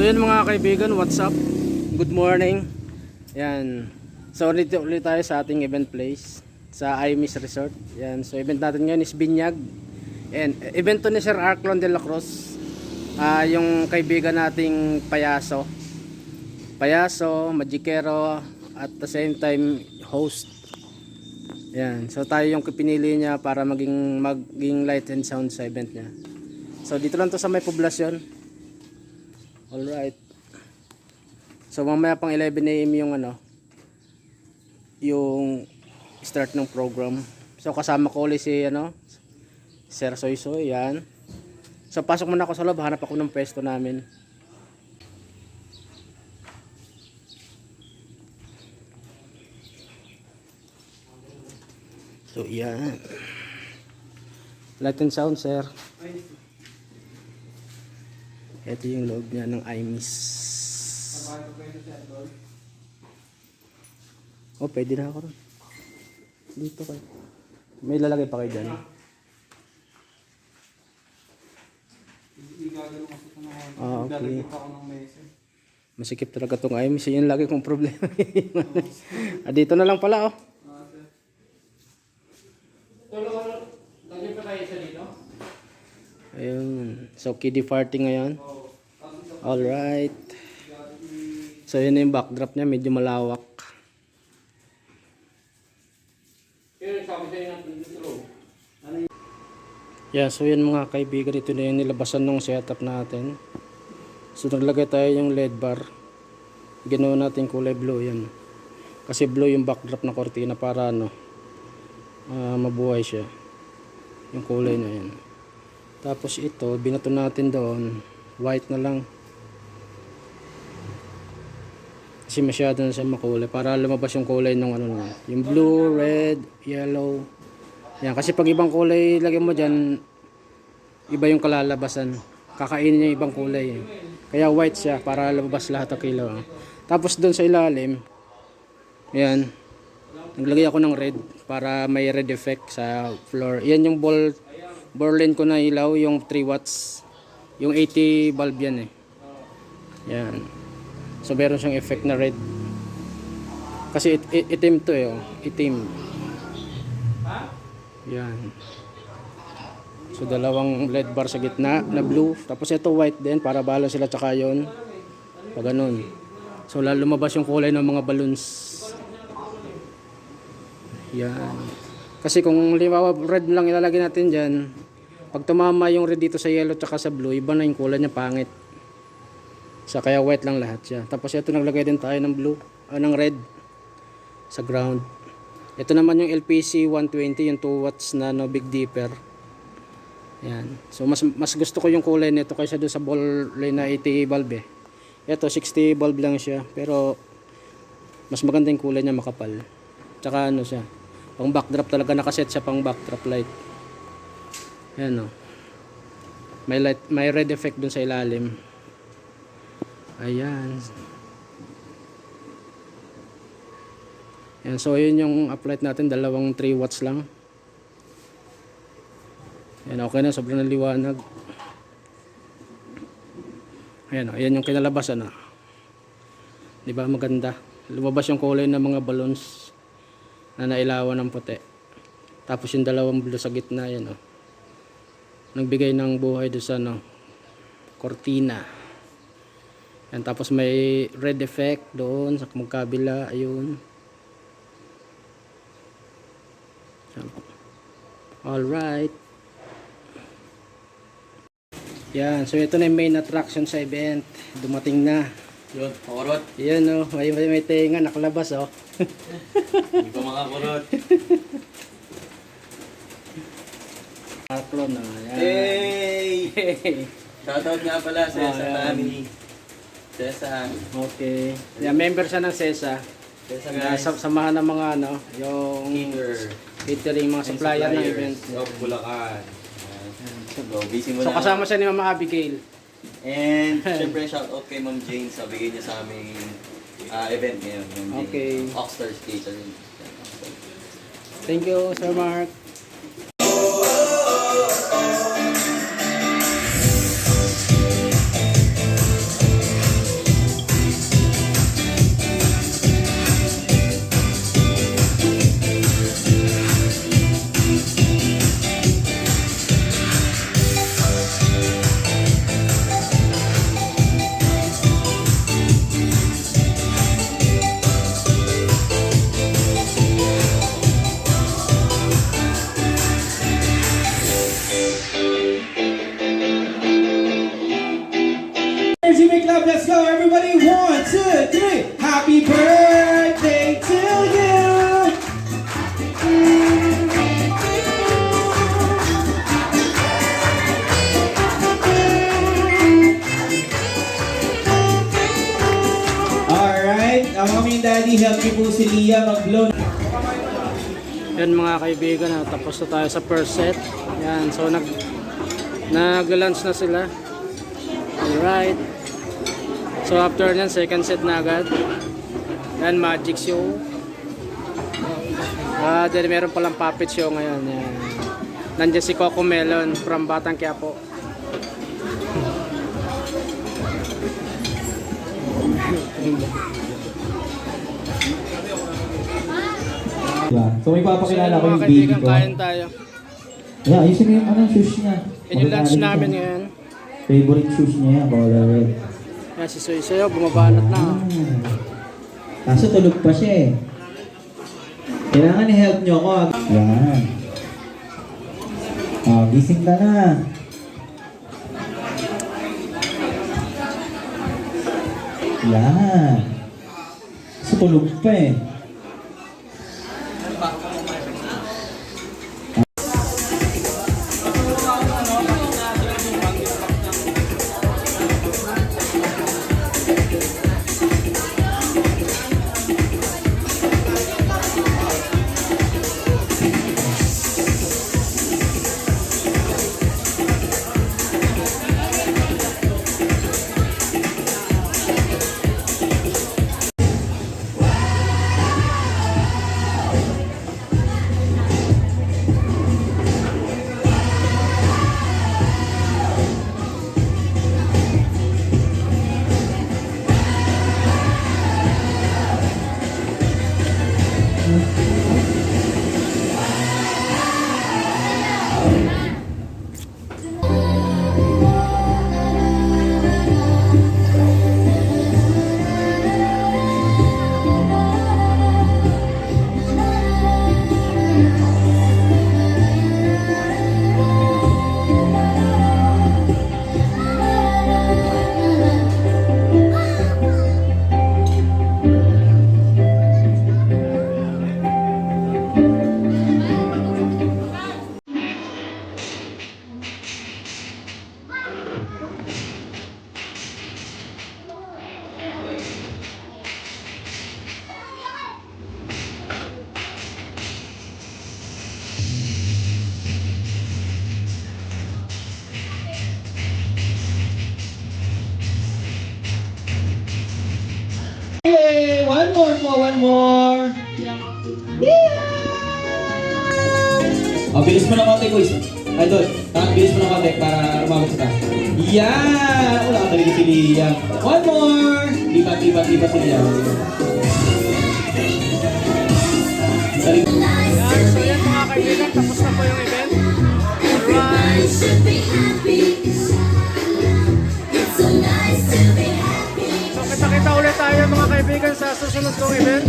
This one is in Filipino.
So yun mga kaibigan, what's up? Good morning. Yan. So ulit tayo sa ating event place sa IMIS Resort. Yan. So event natin ngayon is Binyag. And event to ni Sir Arclon de la Cruz. Yung kaibigan nating payaso, magikero, at the same time host. Yan. So tayo yung pinili niya para maging light and sound sa event niya. So dito lang to sa may poblasyon. Alright. So mamaya pang 11 AM yung start ng program. So kasama ko ulit si Sir Soysoy, yan. So pasok muna ako sa loob, hanap ako ng pwesto namin. So yan. Light and sound, sir. Ito yung loob niya ng IMIS. Oh, pwede na ako ron. Dito kayo. May lalagay pa kayo dyan. Okay. Masikip talaga itong IMIS. Yun lagi kong problema. Dito na lang pala, oh. Lagyan pa tayo sa dito? Ayun. So, kiddie party ngayon. Alright. So, yun yung backdrop niya. Medyo malawak. Yeah, so yun mga kaibigan. Ito na yung nilabasan ng setup natin. So, naglagay tayo yung LED bar. Ginawa natin kulay blue yan. Kasi blue yung backdrop na kortina para mabuhay siya. Yung kulay na yan. Tapos ito, binato natin doon. White na lang. Kasi masyado na siya makulay. Para lumabas yung kulay ng yung blue, red, yellow. Yan. Kasi pag ibang kulay lagyan mo dyan, iba yung kalalabasan. Kakainin niya ibang kulay. Kaya white siya para lumabas lahat ng kilo. Tapos doon sa ilalim, yan. Naglagay ako ng red para may red effect sa floor. Yan yung Berlin ko na ilaw, yung 3 watts. Yung 80 bulb yan eh. Yan. So meron siyang effect na red. Kasi itim to eh. Itim. Yan. So dalawang LED bar sa gitna na blue. Tapos ito white din para balance sila tsaka yun. Pag ganun. So lumabas yung kulay ng mga balloons. Yan. Kasi kung limawa red lang ilalagay natin dyan, pag tumama yung red dito sa yellow tsaka sa blue, iba na yung kulay niya, pangit. So kaya white lang lahat siya. Tapos ito naglagay din tayo ng blue, ng red sa ground. Ito naman yung LPC 120, yung 2 watts na Big Dipper. Yan. So mas gusto ko yung kulay nito kaysa doon sa Berlin na 80 bulb eh. Ito 60 bulb lang siya, pero mas maganda yung kulay niya, makapal. Tsaka siya, pang backdrop talaga, nakaset siya pang backdrop light. Ayan may red effect dun sa ilalim. Ayan. Ayan, so yun yung uplight natin, dalawang 3 watts lang. Ayan, okay na, sobrang liwanag. Ayan, ayan yung kinalabasan na. Diba maganda? Lumabas yung kulay ng mga balloons na nailawan ng puti. Tapos yung dalawang blue sa gitna, yan nagbigay ng buhay doon sa kortina. Yan, tapos may red effect doon sa magkabila, ayun. Alright. Yan, so ito na yung main attraction sa event. Dumating na. Yun, makurot. Yan may tenga nakalabas Hindi pa makakurot. Arclon yan. Hey! Shoutout nga pala sa Tani. Sesa. Okay. Yan, member siya ng SESA. Sesa guys. Samahan ng mga yung catering, mga supplier ng event. Of Bulacan. So, busy mo So na. kasama siya ni Mama Abigail. And syempre shoutout kay Ma'am Jane sa bigay niya sa aming event ngayon. Okay. Oxstars Catering. Thank you, Sir Mark. energy, make love, let's go. Everybody, 1, 2, 3. Happy birthday to you. Alright, ang mami and daddy, help me po si Lia mag-blow. Yan mga kaibigan, tapos na tayo sa first set. Yan, so nag-lunch na sila. Alright. So after nyan, second set na agad. Yan, magic show. Then meron palang puppet show ngayon. Yan. Nandiyan si Coco Melon from Batang Quiapo. Diba? So may papakilala ko Mga yung baby kaibigan, ko. kain tayo. Yeah, ayusin mo yung shoes niya. Yan yung lunch namin ngayon. Favorite shoes niya yan, color red. Yan si Soy Soyo, bumabanat na. Kaso tulog pa siya eh. Kailangan i-help niyo ako. Yan. Gising ka na. Yan. Kaso tulog pa eh. Yay! One more po, one more! Yeah! Bilis mo ng konti, boys. Idol, bilis mo ng konti para umabot sa taas. Yan! Wala ka talaga si Liam. One more! Lipat si Liam. Sali- Yan, so yan mga kaibigan, tapos na po yung event. Alright. So kita-kita ulit tayo mga kaibigan sa susunod kong event.